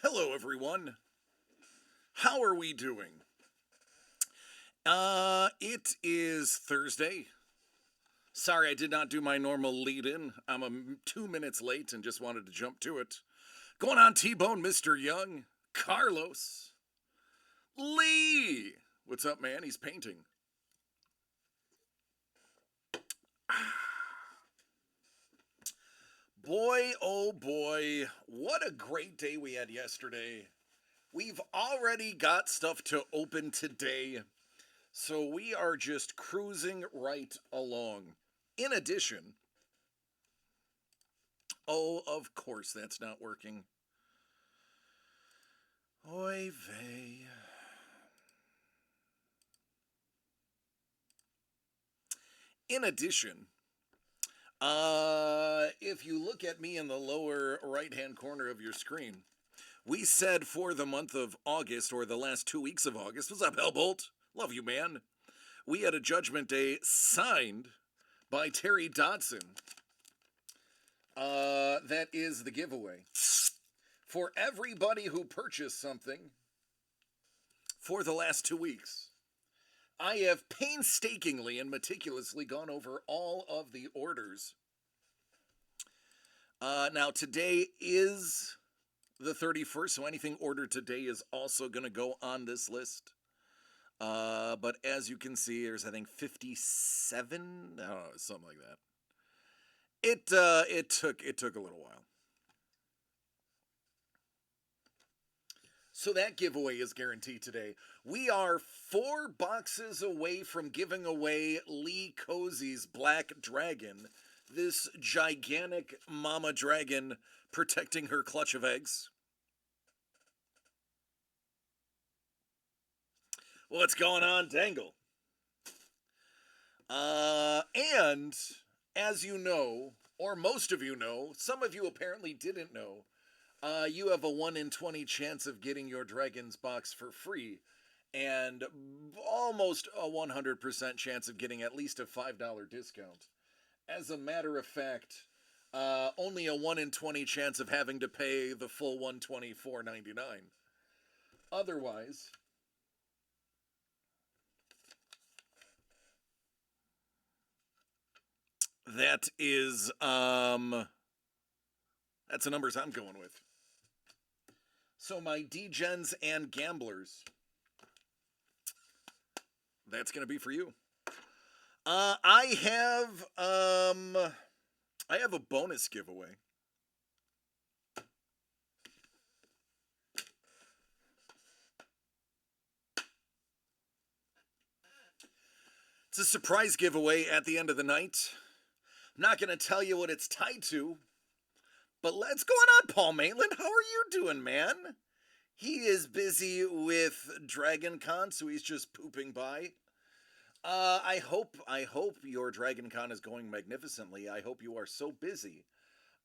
Hello, everyone. How are we doing? It is Thursday. Sorry, I did not do my normal lead in. I'm 2 minutes late and just wanted to jump to it. Going on, T-Bone, Mr. Young, Carlos, Lee. What's up, man? He's painting. Boy, oh boy, what a great day we had yesterday. We've already got stuff to open today. So we are just cruising right along. In addition, oh, of course that's not working. Oy vey. In addition, if you look at me in the lower right-hand corner of your screen, we said for the month of August, or the last 2 weeks of August, what's up, Hellbolt? Love you, man. We had a Judgment Day signed by Terry Dodson. That is the giveaway. For everybody who purchased something for the last 2 weeks, I have painstakingly and meticulously gone over all of the orders. Now, today is the 31st, so anything ordered today is also going to go on this list. But as you can see, there's, I think, 57, I don't know, something like that. It took a little while. So that giveaway is guaranteed today. We are 4 boxes away from giving away Lee Cozy's Black Dragon, this gigantic mama dragon protecting her clutch of eggs. What's going on, Dangle? And as you know, or most of you know, some of you apparently didn't know, you have a 1 in 20 chance of getting your Dragon's box for free, and almost a 100% chance of getting at least a $5 discount. As a matter of fact, only a 1 in 20 chance of having to pay the full $124.99. Otherwise, that is that's the numbers I'm going with. So my D-Gens and Gamblers, that's going to be for you. I have a bonus giveaway. It's a surprise giveaway at the end of the night. I'm not going to tell you what it's tied to, but let's go on, Paul Maitland. How are you doing, man? He is busy with Dragon Con, so he's just pooping by. I hope your Dragon Con is going magnificently. I hope you are so busy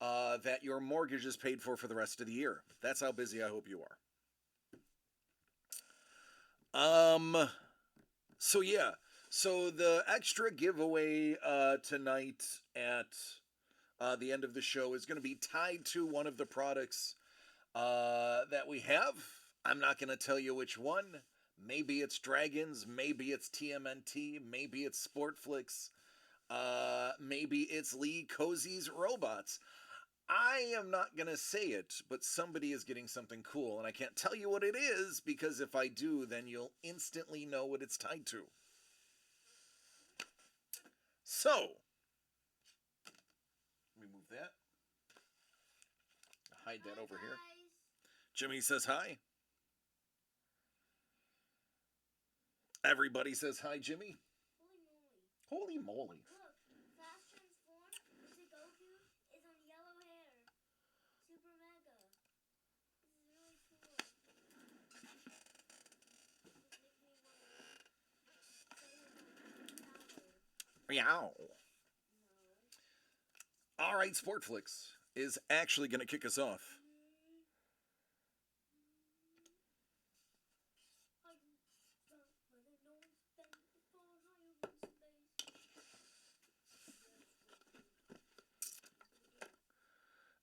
that your mortgage is paid for the rest of the year. That's how busy I hope you are. So yeah. So the extra giveaway tonight at the end of the show is going to be tied to one of the products that we have. I'm not going to tell you which one. Maybe it's Dragons, maybe it's TMNT, maybe it's Sportflix, maybe it's Lee Cozy's Robots. I am not going to say it, but somebody is getting something cool, and I can't tell you what it is, because if I do, then you'll instantly know what it's tied to. So, let me move that. Hide that over here. Jimmy says hi. Everybody says hi, Jimmy. Holy moly. Look, Fast Transform to Goku is on yellow hair. Super mega. This is really cool. Meow. All right, Sportflix is actually going to kick us off.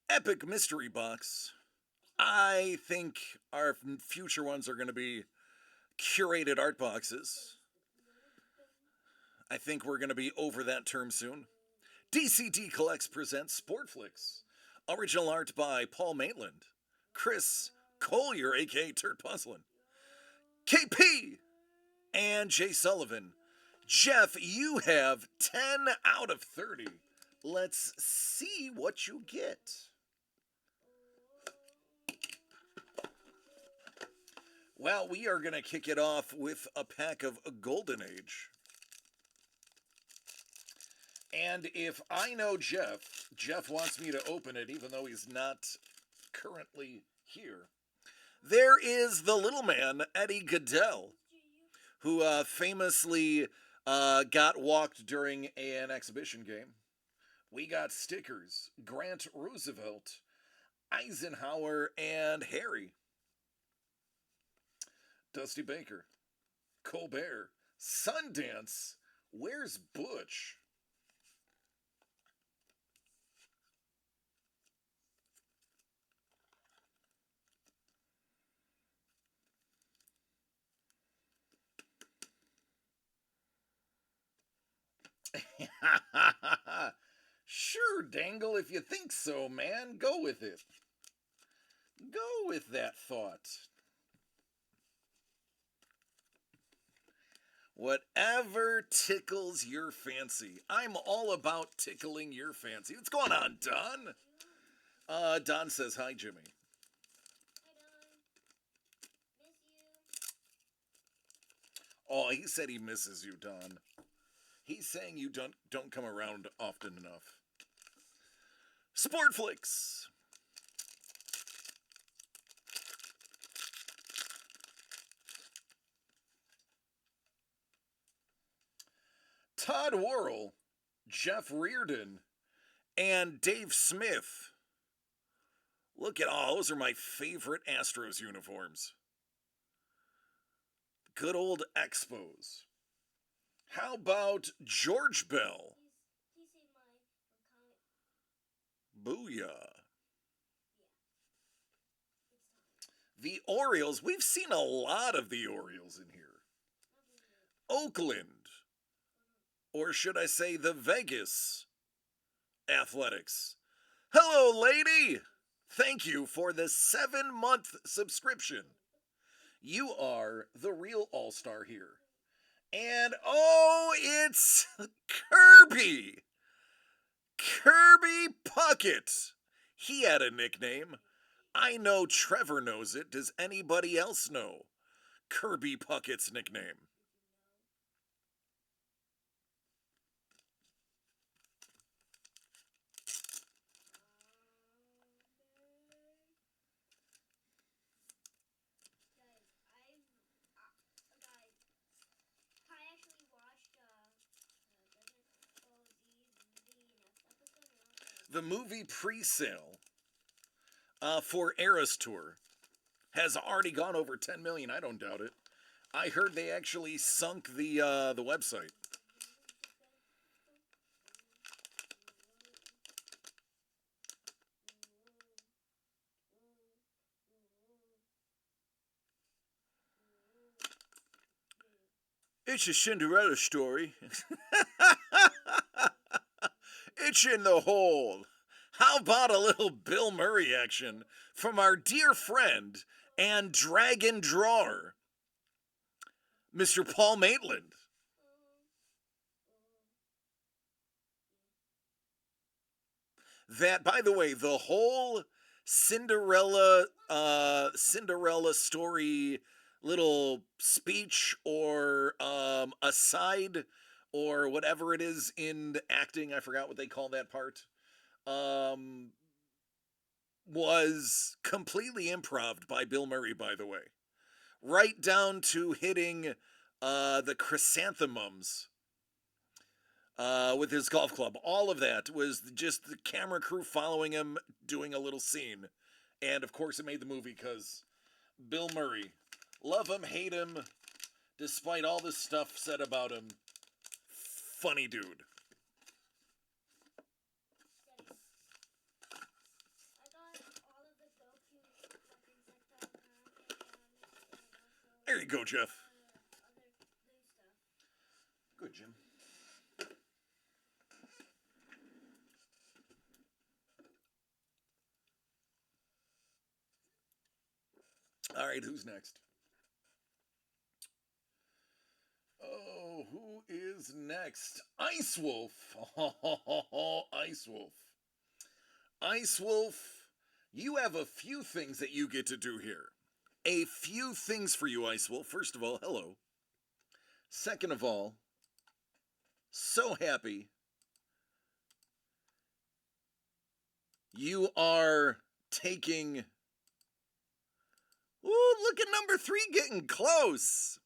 Epic Mystery Box. I think our future ones are going to be curated art boxes. I think we're going to be over that term soon. DCD Collects presents Sportflix. Original art by Paul Maitland, Chris Collier, aka Turd Puzzlin', KP, and Jay Sullivan. Jeff, you have 10 out of 30. Let's see what you get. Well, we are going to kick it off with a pack of Golden Age. And if I know Jeff, Jeff wants me to open it even though he's not currently here. There is the little man, Eddie Goodell, who famously got walked during an exhibition game. We got stickers, Grant Roosevelt, Eisenhower, and Harry. Dusty Baker, Colbert, Sundance, Where's Butch? Sure, Dangle, if you think so, man, go with it. Go with that thought. Whatever tickles your fancy. I'm all about tickling your fancy. What's going on, Don? Don says, hi, Jimmy. Oh, he said he misses you, Don. He's saying you don't come around often enough. Sportflix. Todd Worrell, Jeff Reardon, and Dave Smith. Look at all those are my favorite Astros uniforms. Good old Expos. How about George Bell? Booyah. The Orioles. We've seen a lot of the Orioles in here. Oakland. Or should I say the Vegas Athletics. Hello, lady. Thank you for the 7-month subscription. You are the real all-star here. And oh, it's Kirby. Kirby Puckett. He had a nickname. I know Trevor knows it. Does anybody else know Kirby Puckett's nickname? The movie pre-sale for Eras Tour has already gone over 10 million. I don't doubt it. I heard they actually sunk the website. It's a Cinderella story. It's in the hole. How about a little Bill Murray action from our dear friend and dragon drawer, Mr. Paul Maitland? That, by the way, the whole Cinderella story little speech or aside or whatever it is in acting, I forgot what they call that part, was completely improv by Bill Murray, by the way. Right down to hitting the chrysanthemums with his golf club. All of that was just the camera crew following him, doing a little scene. And of course, it made the movie because Bill Murray. Love him, hate him, despite all this stuff said about him. Funny dude. There you go, Jeff. other blue stuff. Good, Jim. All right, who's next? Oh, who is next? Ice Wolf. Ice Wolf. Ice Wolf, you have a few things that you get to do here. A few things for you, Ice Wolf. First of all, hello. Second of all, so happy you are taking. Ooh, look at number 3 getting close.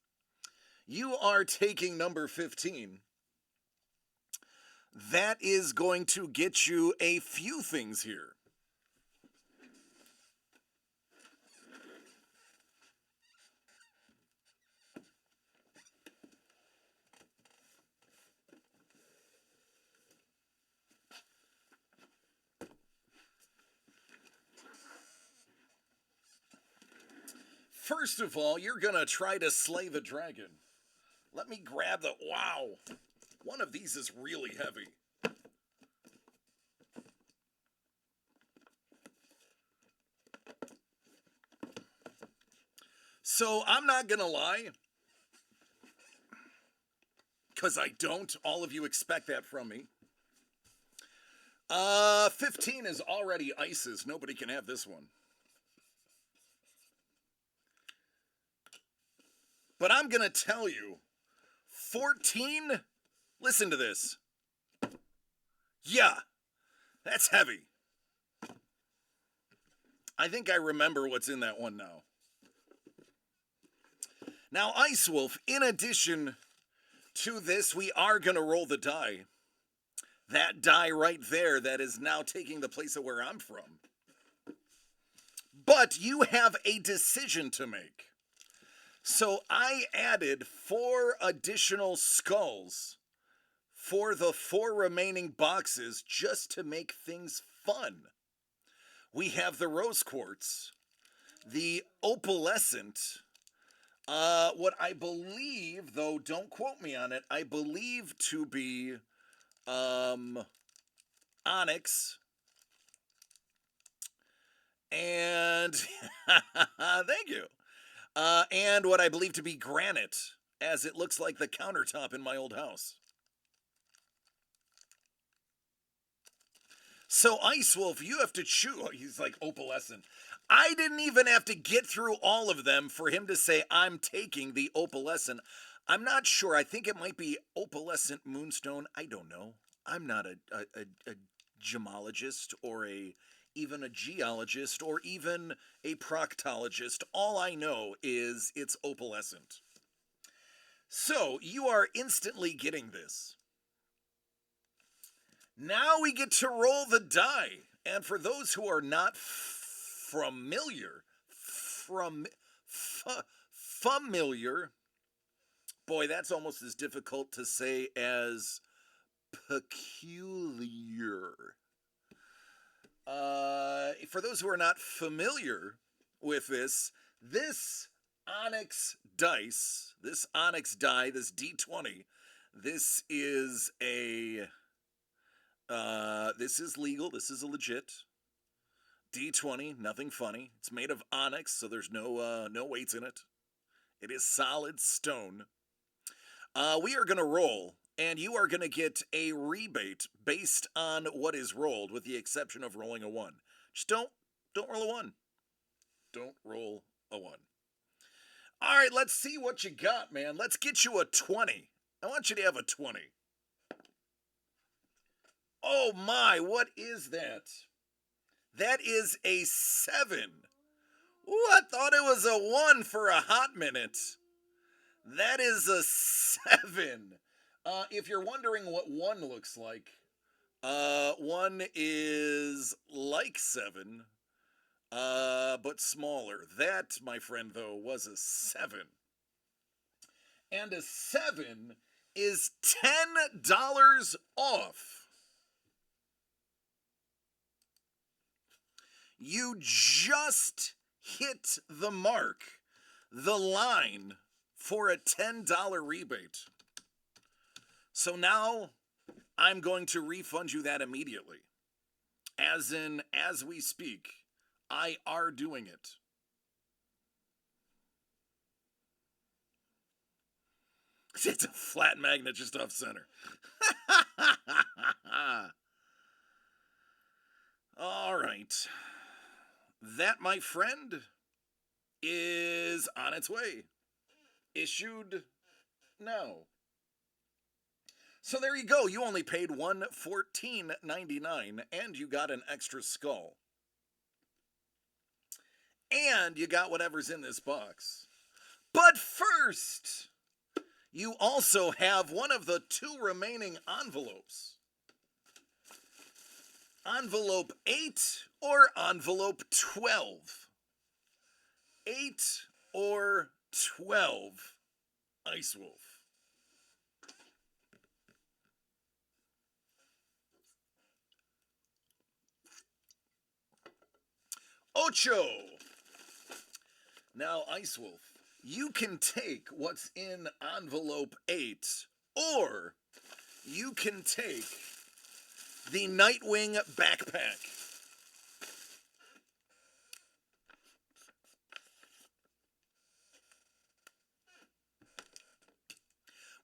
You are taking number 15. That is going to get you a few things here. First of all, you're going to try to slay the dragon. Let me grab the. Wow. One of these is really heavy. So I'm not going to lie. Because I don't. All of you expect that from me. 15 is already ices. Nobody can have this one. But I'm going to tell you, 14, listen to this. Yeah, that's heavy. I think I remember what's in that one now. Now, Ice Wolf, in addition to this, we are going to roll the die. That die right there that is now taking the place of where I'm from. But you have a decision to make. So I added 4 additional skulls for the 4 remaining boxes just to make things fun. We have the rose quartz, the opalescent, what I believe, though don't quote me on it, I believe to be onyx, and thank you. And what I believe to be granite, as it looks like the countertop in my old house. So, Ice Wolf, you have to choose. Oh, he's like opalescent. I didn't even have to get through all of them for him to say, I'm taking the opalescent. I'm not sure. I think it might be opalescent moonstone. I don't know. I'm not a gemologist or even a geologist or even a proctologist. All I know is it's opalescent. So you are instantly getting this. Now we get to roll the die. And for those who are not familiar, familiar, boy, that's almost as difficult to say as peculiar. For those who are not familiar with this onyx dice, this onyx die, this D20, this is this is legal, this is a legit D20, nothing funny. It's made of onyx, so there's no weights in it. It is solid stone. We are going to roll, and you are going to get a rebate based on what is rolled, with the exception of rolling a 1. Just don't roll a 1. Don't roll a 1. All right, let's see what you got, man. Let's get you a 20. I want you to have a 20. Oh my, what is that? That is a 7. Ooh, I thought it was a 1 for a hot minute. That is a 7. If you're wondering what 1 looks like, 1 is like 7, but smaller. That, my friend, though, was a 7. And a 7 is $10 off. You just hit the mark. the line for a $10 rebate. So now I'm going to refund you that immediately. As in, as we speak, I are doing it. It's a flat magnet just off center. All right. That, my friend, is on its way. Issued now. So there you go. You only paid $114.99 and you got an extra skull. And you got whatever's in this box. But first, you also have one of the 2 remaining envelopes. Envelope 8 or envelope 12? 8 or 12, Ice Wolf? Ocho! Now, Ice Wolf, you can take what's in envelope 8, or you can take the Nightwing backpack.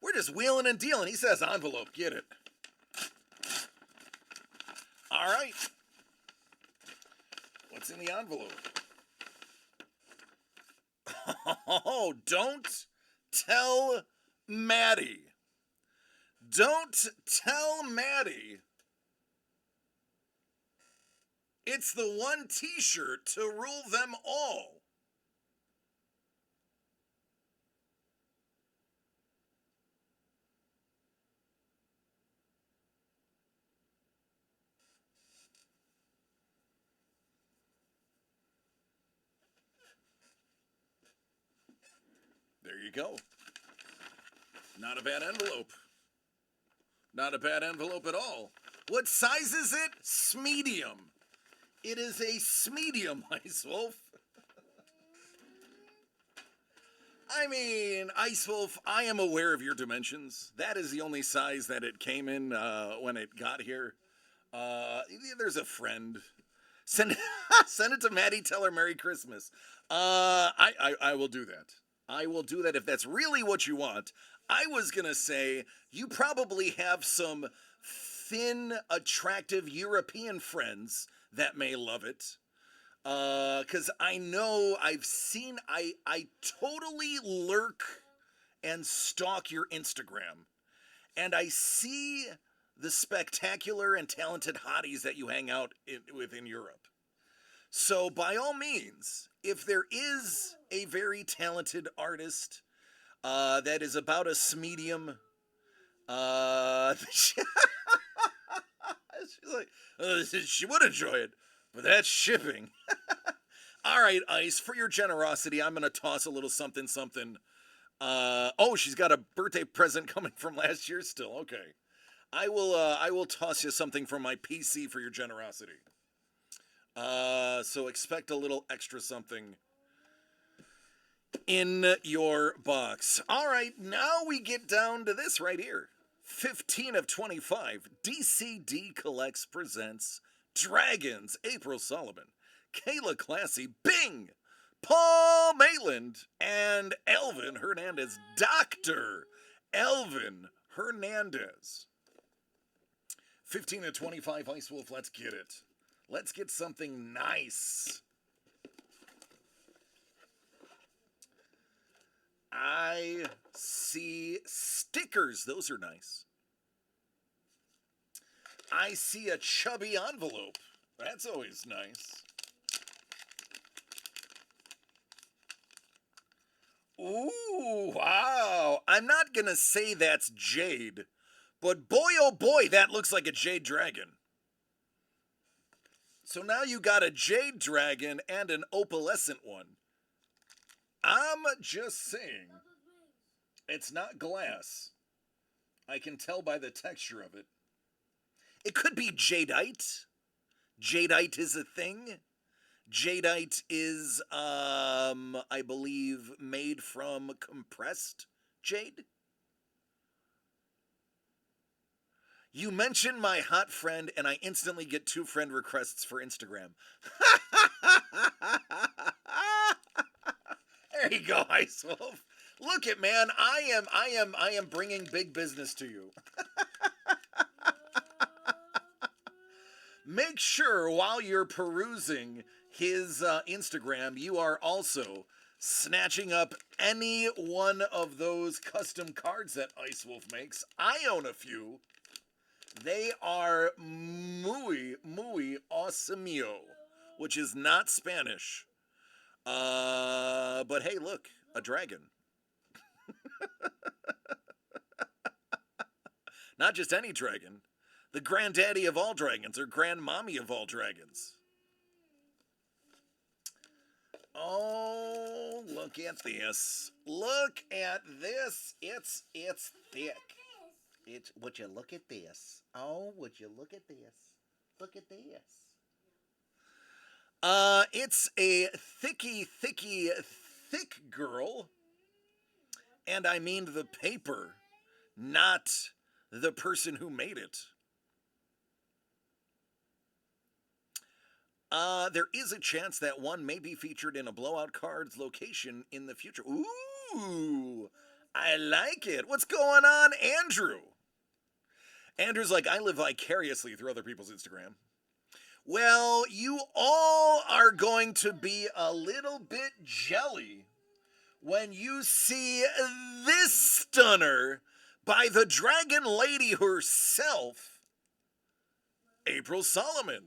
We're just wheeling and dealing. He says envelope. Get it. All right. What's in the envelope? Oh, don't tell Maddie. Don't tell Maddie. It's the one t-shirt to rule them all. There you go. Not a bad envelope. Not a bad envelope at all. What size is it? Smedium. It is a smedium, Ice Wolf. I mean, Ice Wolf, I am aware of your dimensions. That is the only size that it came in when it got here. There's a friend. Send it to Maddie. Tell her Merry Christmas. I will do that. I will do that if that's really what you want. I was gonna say you probably have some thin, attractive European friends that may love it. Cause I know I totally lurk and stalk your Instagram. And I see the spectacular and talented hotties that you hang out with in Europe. So by all means, if there is a very talented artist that is about a medium, she's like, she would enjoy it, but that's shipping. All right, Ice, for your generosity, I'm gonna toss a little something. Oh, she's got a birthday present coming from last year still. Okay, I will toss you something from my PC for your generosity. So expect a little extra something in your box. All right, now we get down to this right here. 15 of 25, DCD Collects presents Dragons, April Solomon, Kayla Classy, Bing, Paul Maitland, and Elvin Hernandez. Dr. Elvin Hernandez. 15 of 25, Ice Wolf, let's get it. Let's get something nice. I see stickers. Those are nice. I see a chubby envelope. That's always nice. Ooh, wow. I'm not going to say that's jade, but boy, oh boy, that looks like a jade dragon. So now you got a jade dragon and an opalescent one. I'm just saying, it's not glass. I can tell by the texture of it. It could be jadeite. Jadeite is a thing. Jadeite is, I believe, made from compressed jade. You mention my hot friend, and I instantly get 2 friend requests for Instagram. There you go, Ice Wolf. Look it, man. I am bringing big business to you. Make sure while you're perusing his Instagram, you are also snatching up any one of those custom cards that Ice Wolf makes. I own a few. They are muy awesomeo, which is not Spanish. But hey, look, a dragon. Not just any dragon. The granddaddy of all dragons, or grandmommy of all dragons. Oh, look at this. Look at this. It's thick. It's, would you look at this? Oh, would you look at this? Look at this. It's a thick girl. And I mean the paper, not the person who made it. There is a chance that one may be featured in a Blowout Cards location in the future. Ooh, I like it. What's going on, Andrew? Andrew's like, I live vicariously through other people's Instagram. Well, you all are going to be a little bit jelly when you see this stunner by the Dragon Lady herself, April Solomon.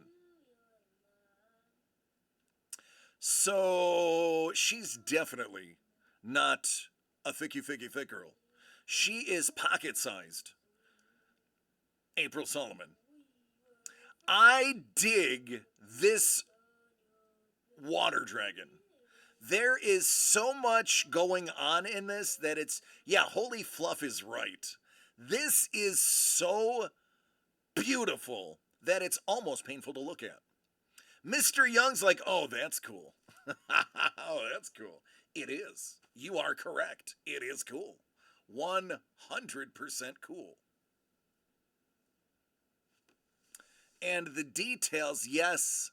So she's definitely not a thick girl. She is pocket sized. April Solomon. I dig this water dragon. There is so much going on in this that it's, yeah, Holy Fluff is right. This is so beautiful that it's almost painful to look at. Mr. Young's like, oh, that's cool. Oh, that's cool. It is. You are correct. It is cool. 100% cool. And the details, yes,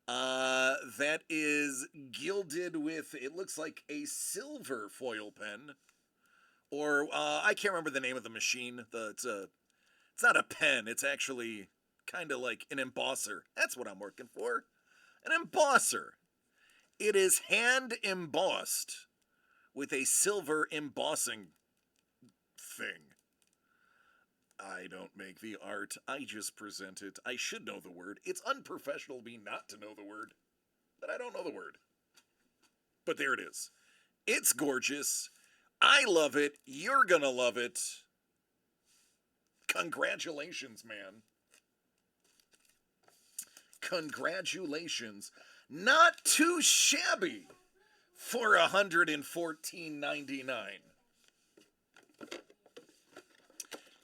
that is gilded with, it looks like a silver foil pen. Or, I can't remember the name of the machine. It's not a pen. It's actually kind of like an embosser. That's what I'm working for. An embosser. It is hand embossed with a silver embossing thing. I don't make the art. I just present it. I should know the word. It's unprofessional of me not to know the word. But I don't know the word. But there it is. It's gorgeous. I love it. You're gonna love it. Congratulations, man. Congratulations. Not too shabby for $114.99.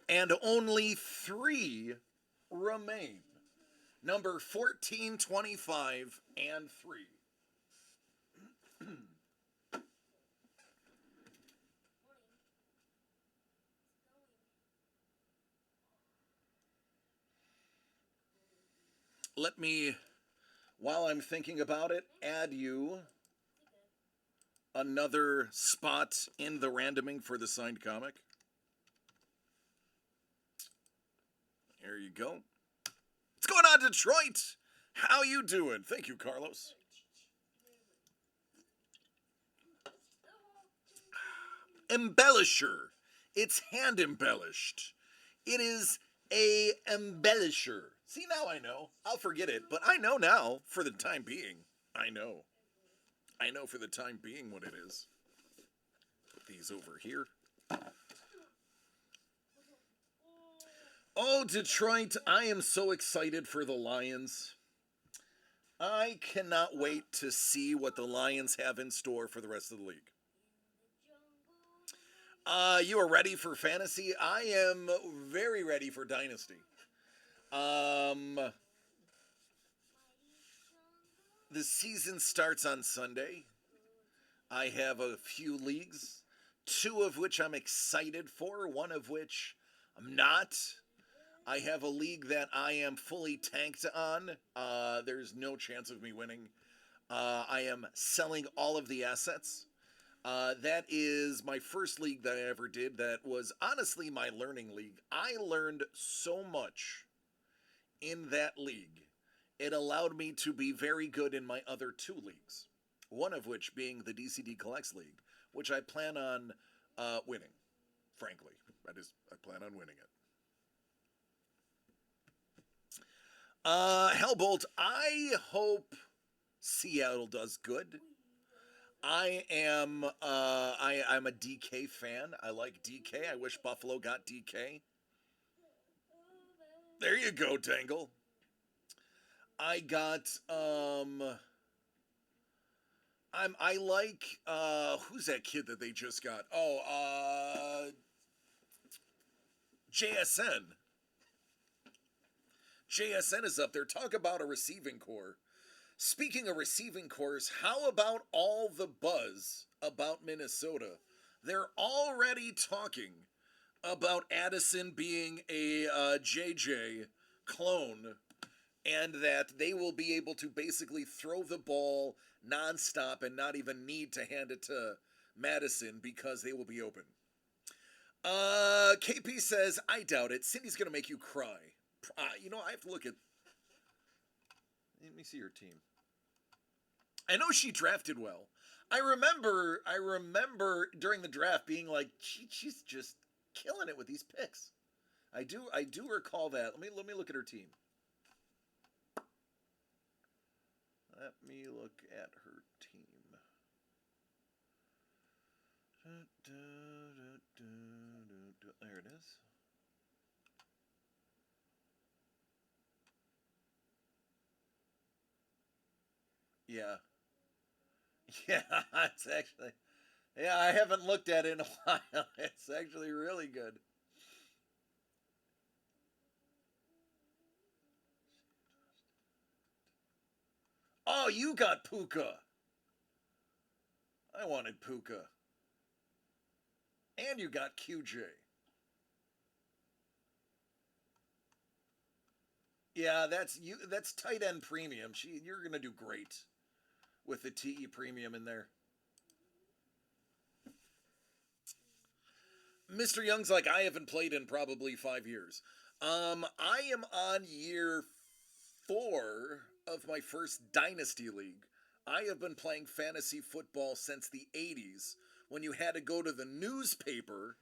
And only 3 remain. Number 14, 25, and 3. Let me, while I'm thinking about it, add you another spot in the randoming for the signed comic. There you go. What's going on, Detroit? How you doing? Thank you, Carlos. Embellisher. It's hand embellished. It is a embellisher. See, now I know. I'll forget it, but I know now for the time being. I know. I know for the time being what it is. Put these over here. Oh, Detroit, I am so excited for the Lions. I cannot wait to see what the Lions have in store for the rest of the league. You are ready for fantasy? I am very ready for dynasty. The season starts on Sunday. I have a few leagues, two of which I'm excited for, one of which I'm not. I have a league that I am fully tanked on. There's no chance of me winning. I am selling all of the assets. That is my first league that I ever did. That was honestly my learning league. I learned so much in that league. It allowed me to be very good in my other two leagues. One of which being the DCD Collects League, which I plan on winning. Frankly, I plan on winning it. Hellbolt, I hope Seattle does good. I'm a DK fan. I like DK. I wish Buffalo got DK. There you go, Tangle. I got I like who's that kid that they just got? JSN. JSN is up there. Talk about a receiving core. Speaking of receiving cores, how about all the buzz about Minnesota? They're already talking about Addison being a JJ clone, and that they will be able to basically throw the ball nonstop and not even need to hand it to Madison because they will be open. KP says, I doubt it. Cindy's going to make you cry. I have to look at. Let me see her team. I know she drafted well. I remember during the draft being like, she's just killing it with these picks. I do recall that. Let me look at her team. Let me look at her team. There it is. Yeah. Yeah, it's actually. Yeah, I haven't looked at it in a while. It's actually really good. Oh, you got Puka. I wanted Puka. And you got QJ. Yeah, that's tight end premium. You're gonna do great with the TE premium in there. Mr. Young's like, I haven't played in probably 5 years. I am on year 4 of my first Dynasty League. I have been playing fantasy football since the 80s when you had to go to the newspaper,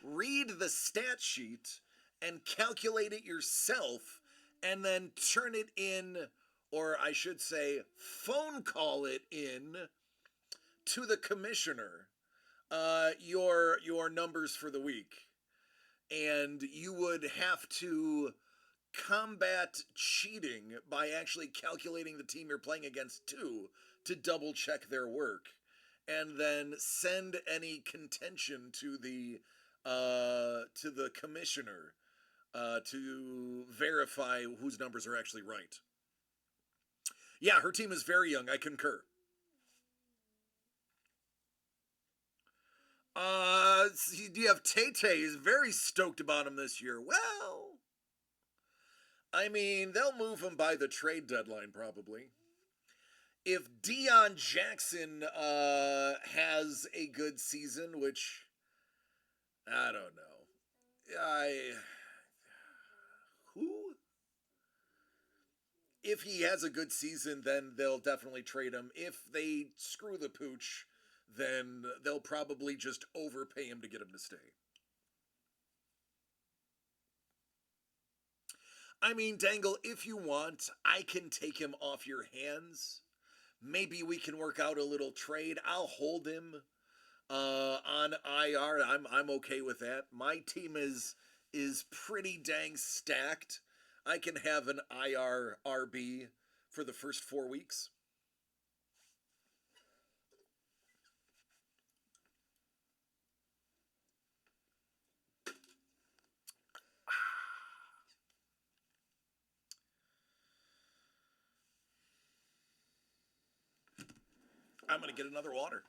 read the stat sheet, and calculate it yourself, and then turn it in, or I should say, phone call it in to the commissioner, your numbers for the week, and you would have to combat cheating by actually calculating the team you're playing against too to double check their work, and then send any contention to the commissioner to verify whose numbers are actually right. Yeah, her team is very young. I concur. You have Tay Tay is very stoked about him this year. Well, I mean, they'll move him by the trade deadline probably. If Deion Jackson has a good season, which I don't know, who? If he has a good season, then they'll definitely trade him. If they screw the pooch, then they'll probably just overpay him to get him to stay. I mean, Dangle, if you want, I can take him off your hands. Maybe we can work out a little trade. I'll hold him on IR. I'm okay with that. My team is pretty dang stacked. I can have an IR RB for the first 4 weeks. I'm gonna get another water.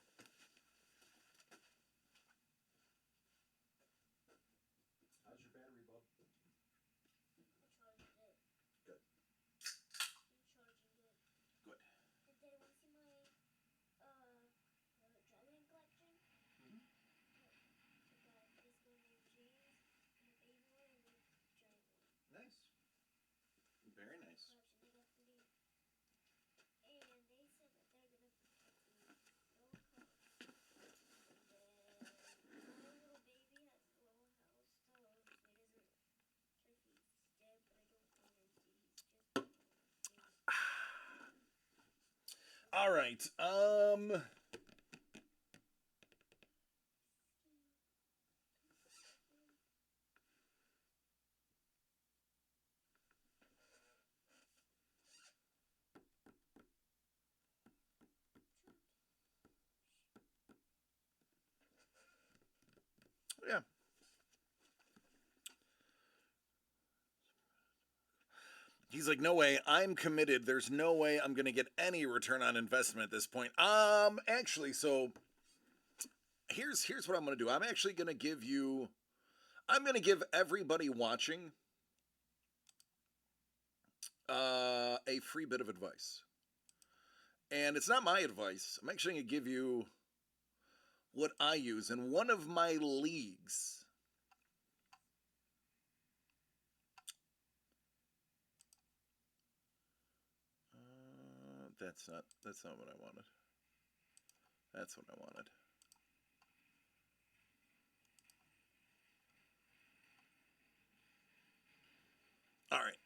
How's your battery, bub? I charged it. Good. I'm charging it. Good. And Daddy, want to see my dragon collection? Mm-hmm. I got this one named James, and a baby one, and a giant one. Nice. Very nice. Collection. I got 3. And they said that they're gonna protect me at all costs. And then my little baby has his little house stove, so he doesn't care if he's dead, but I don't want him to. He's just All right. Yeah. He's like, no way. I'm committed. There's no way I'm gonna get any return on investment at this point. Actually, so here's what I'm gonna do. I'm actually gonna give you. I'm gonna give everybody watching a free bit of advice, and it's not my advice. I'm actually gonna give you what I use in one of my leagues. That's not what I wanted. That's what I wanted. All right.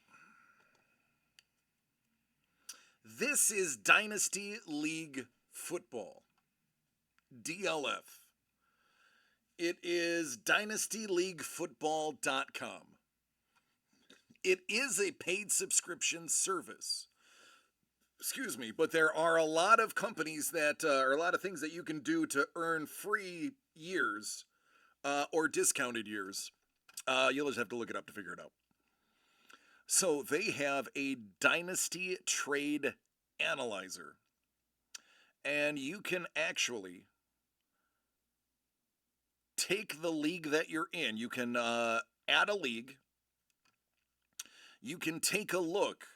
This is Dynasty League Football. DLF. It is dynastyleaguefootball.com. It is a paid subscription service. Excuse me, but there are a lot of companies that, or a lot of things that you can do to earn free years or discounted years. You'll just have to look it up to figure it out. So they have a Dynasty Trade Analyzer. And you can actually take the league that you're in. You can add a league. You can take a look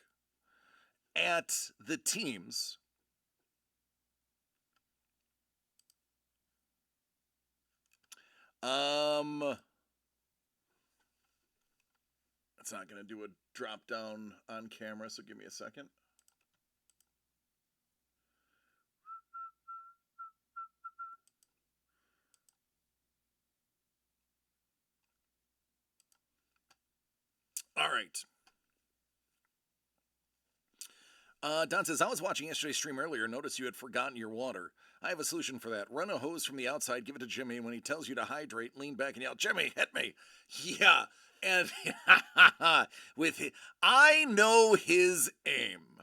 at the teams. It's not going to do a drop down on camera, so give me a second. All right. Don says, I was watching yesterday's stream earlier, noticed you had forgotten your water. I have a solution for that. Run a hose from the outside, give it to Jimmy, and when he tells you to hydrate, lean back and yell, Jimmy, hit me. Yeah. And I know his aim.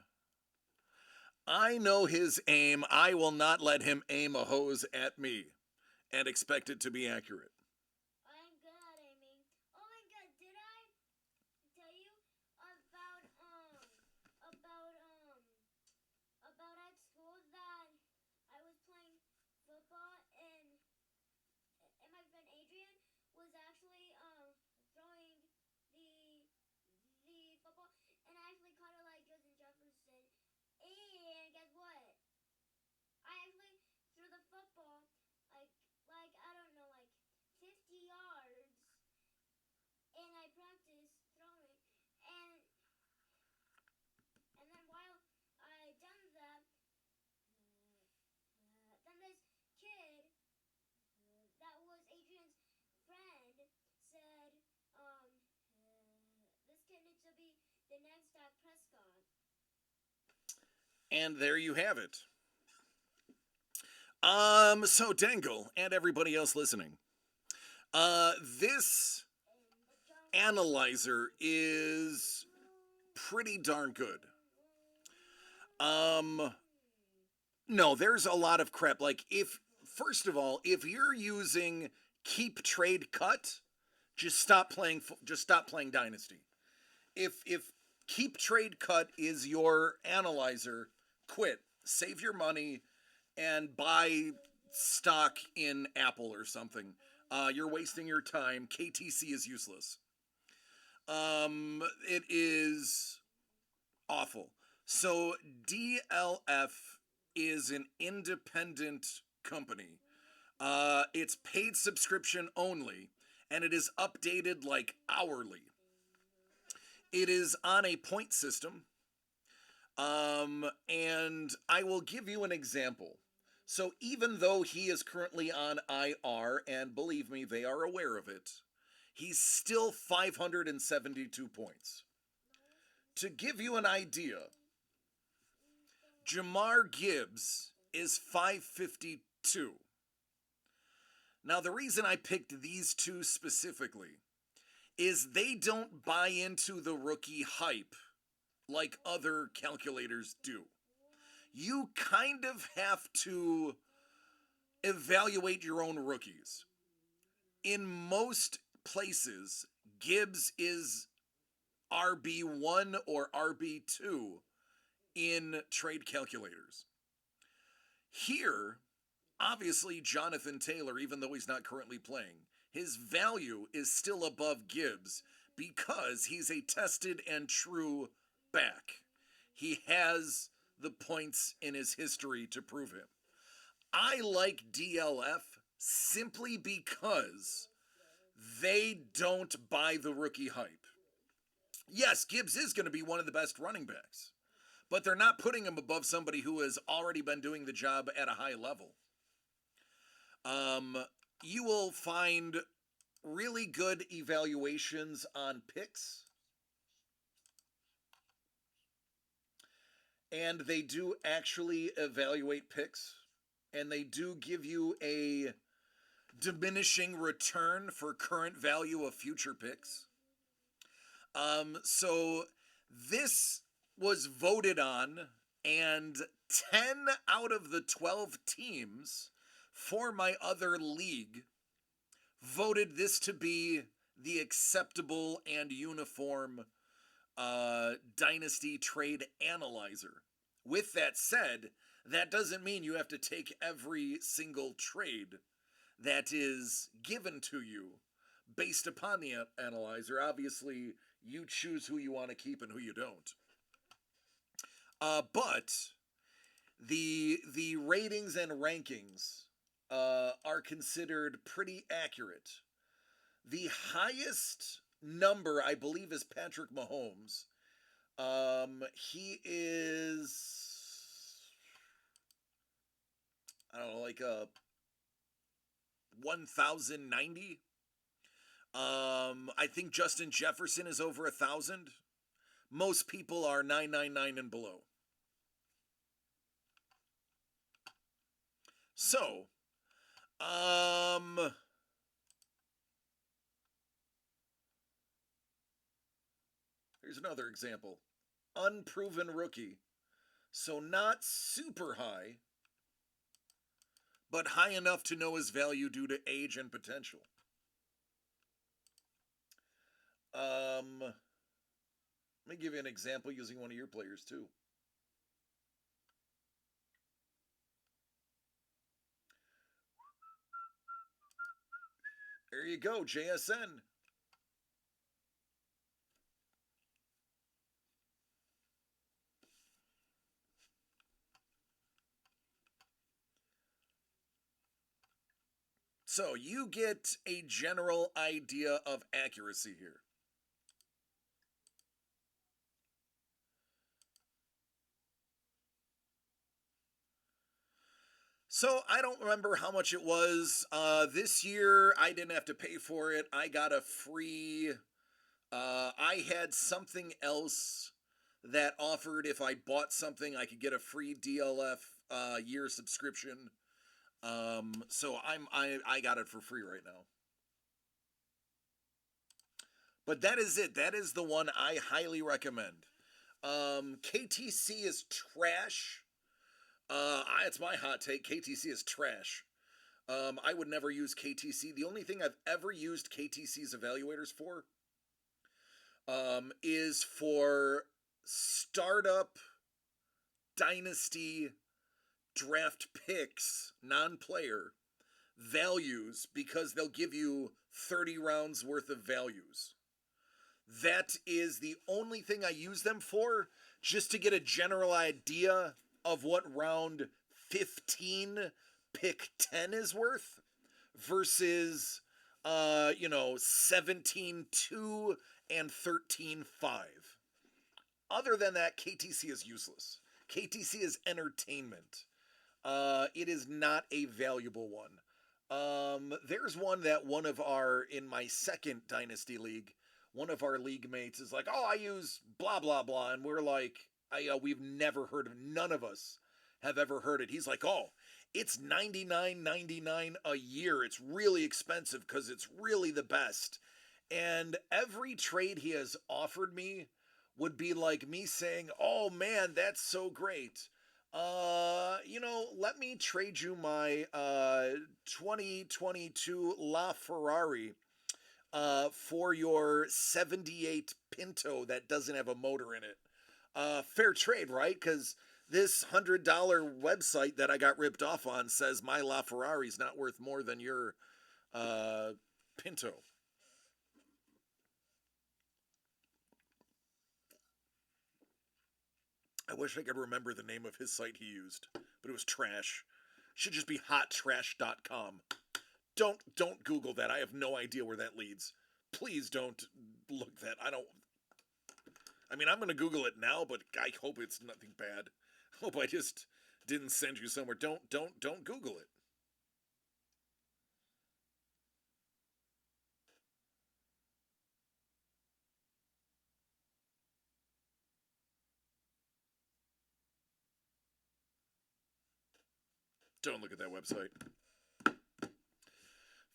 I know his aim. I will not let him aim a hose at me and expect it to be accurate. I'm good at aiming. Oh my god, did I tell you about at school that I was playing football and my friend Adrian was actually throwing the football and I actually caught it like Justin Jefferson. And guess what? I actually threw the football like I don't know, like 50 yards, and I practiced throwing, and then while I done that, then this kid that was Adrian's friend said, this kid needs to be the next Dak Prescott. And there you have it. So Dangle and everybody else listening, this analyzer is pretty darn good. No, there's a lot of crap. Like first of all, if you're using keep trade cut, just stop playing Dynasty. If keep trade cut is your analyzer, quit. Save your money and buy stock in Apple or something. You're wasting your time. KTC is useless. It is awful. So DLF is an independent company. It's paid subscription only, and it is updated like hourly. It is on a point system, and I will give you an example. So even though he is currently on IR, and believe me, they are aware of it, he's still 572 points. To give you an idea, Jamar Gibbs is 552. Now, the reason I picked these two specifically is they don't buy into the rookie hype like other calculators do. You kind of have to evaluate your own rookies. In most places, Gibbs is RB1 or RB2 in trade calculators. Here, obviously, Jonathan Taylor, even though he's not currently playing, his value is still above Gibbs because he's a tested and true back. He has the points in his history to prove him. I like DLF simply because they don't buy the rookie hype. Yes, Gibbs is going to be one of the best running backs, but they're not putting him above somebody who has already been doing the job at a high level. You will find really good evaluations on picks, and they do actually evaluate picks, and they do give you a diminishing return for current value of future picks. So this was voted on, and 10 out of the 12 teams for my other league voted this to be the acceptable and uniform dynasty trade analyzer. With that said, that doesn't mean you have to take every single trade that is given to you based upon the analyzer. Obviously, you choose who you want to keep and who you don't. But the ratings and rankings are considered pretty accurate. The highest number, I believe, is Patrick Mahomes. He is, I don't know, like a 1,090. I think Justin Jefferson is over 1,000. Most people are 999 and below. So, here's another example. Unproven rookie. So not super high, but high enough to know his value due to age and potential. Let me give you an example using one of your players too. There you go, JSN. So you get a general idea of accuracy here. So I don't remember how much it was. This year I didn't have to pay for it. I got a free. I had something else that offered if I bought something I could get a free DLF year subscription. So I got it for free right now. But that is it. That is the one I highly recommend. KTC is trash. It's my hot take. KTC is trash. I would never use KTC. The only thing I've ever used KTC's evaluators for is for startup dynasty draft picks, non-player values, because they'll give you 30 rounds worth of values. That is the only thing I use them for, just to get a general idea of what round 15 pick 10 is worth versus 17-2 and 13-5. Other than that, KTC is useless. KTC is entertainment. It is not a valuable one. There's one that in my second Dynasty League, one of our league mates is like, oh, I use blah, blah, blah. And we're like, we've never heard of, none of us have ever heard it. He's like, oh, it's $99.99 a year. It's really expensive because it's really the best. And every trade he has offered me would be like me saying, oh man, that's so great. Let me trade you my 2022 LaFerrari for your 78 Pinto that doesn't have a motor in it. Fair trade, right? Because this $100 website that I got ripped off on says my LaFerrari's not worth more than your Pinto. I wish I could remember the name of his site he used, but it was trash. Should just be hottrash.com. Don't Google that. I have no idea where that leads. Please don't look that. I'm going to Google it now, but I hope it's nothing bad. I hope I just didn't send you somewhere. Don't Google it. Don't look at that website.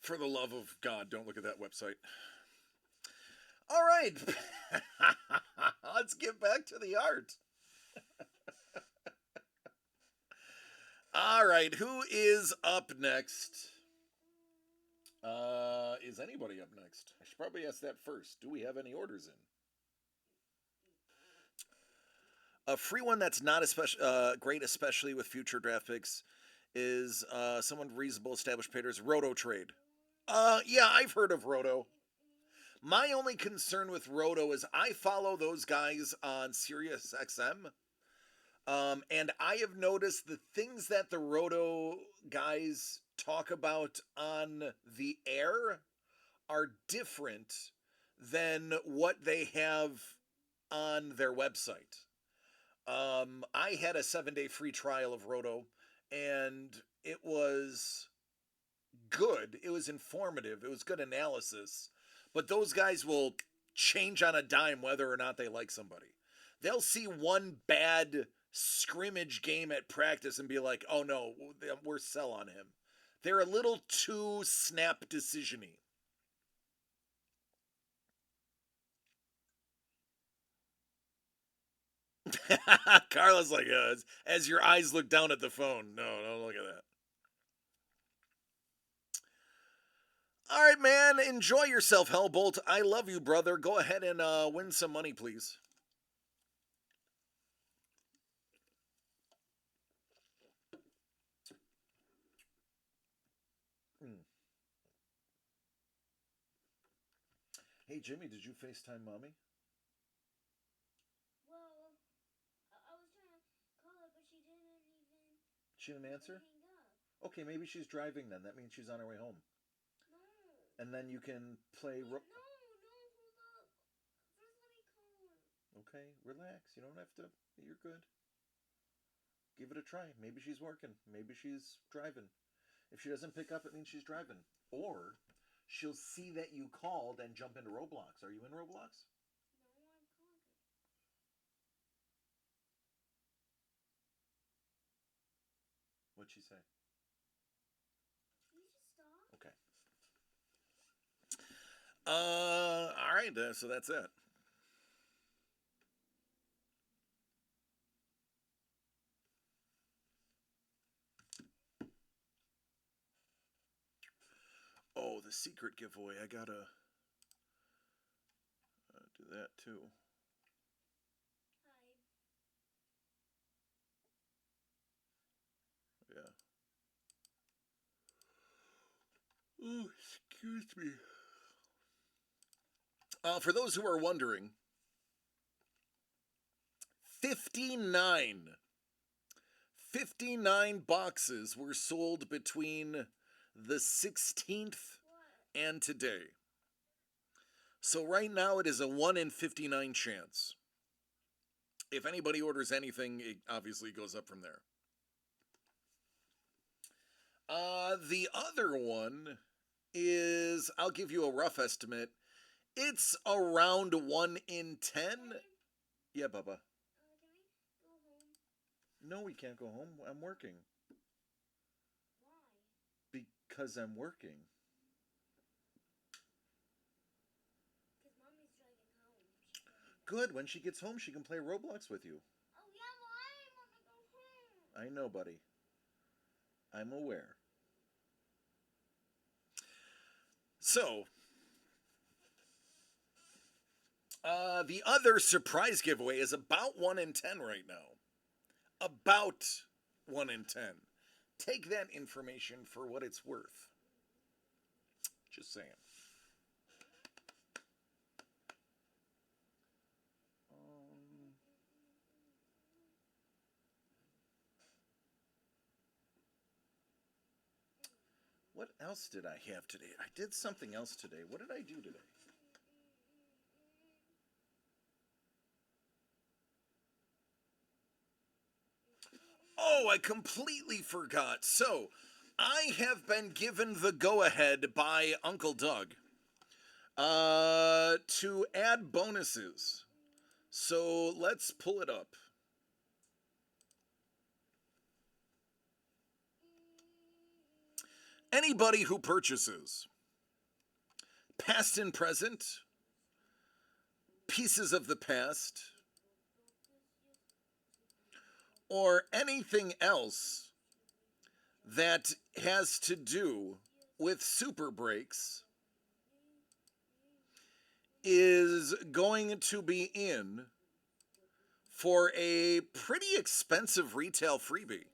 For the love of God, don't look at that website. All right. Let's get back to the art. All right, who is up next? Is anybody up next? I should probably ask that first. Do we have any orders in? A free one that's not great, especially with future draft picks, is someone reasonable, established payers. Roto Trade. Yeah, I've heard of Roto. My only concern with Roto is I follow those guys on Sirius XM. And I have noticed the things that the Roto guys talk about on the air are different than what they have on their website. I had a 7-day free trial of Roto, and it was good. It was informative. It was good analysis. But those guys will change on a dime whether or not they like somebody. They'll see one bad scrimmage game at practice and be like, oh no, we're sell on him. They're a little too snap decision-y. Carla's like, as your eyes look down at the phone. No, don't look at that. All right, man. Enjoy yourself, Hellbolt. I love you, brother. Go ahead and win some money, please. Mm. Hey, Jimmy, did you FaceTime mommy? Well, I was trying to call her, but she didn't even She didn't answer? hang up. Okay, maybe she's driving then. That means she's on her way home. No. And then you can play. No, hold up. First, let me call her. Okay, relax. You don't have to. You're good. Give it a try. Maybe she's working. Maybe she's driving. If she doesn't pick up, it means she's driving. Or she'll see that you called and jump into Roblox. Are you in Roblox? No, I'm conquered. What'd she say? You just stop. Okay. All right. So that's it. Oh, the secret giveaway. I gotta do that too. Hi. Excuse me. For those who are wondering, 59 boxes were sold between the 16th and today. So right now it is a 1 in 59 chance. If anybody orders anything, it obviously goes up from there. The other one is, I'll give you a rough estimate. It's around 1 in 10. Yeah, Bubba. Can we go home? No, we can't go home. I'm working. Why? Because I'm working. Because Mommy's driving home. Good. When she gets home, she can play Roblox with you. Oh, yeah, well, I want to go home. I know, buddy. I'm aware. So, the other surprise giveaway is about 1 in 10 right now. About 1 in 10. Take that information for what it's worth. Just saying. What else did I have today? I did something else today. What did I do today? Oh, I completely forgot. So, I have been given the go-ahead by Uncle Doug to add bonuses. So, let's pull it up. Anybody who purchases past and present, pieces of the past, or anything else that has to do with Super Breaks is going to be in for a pretty expensive retail freebie.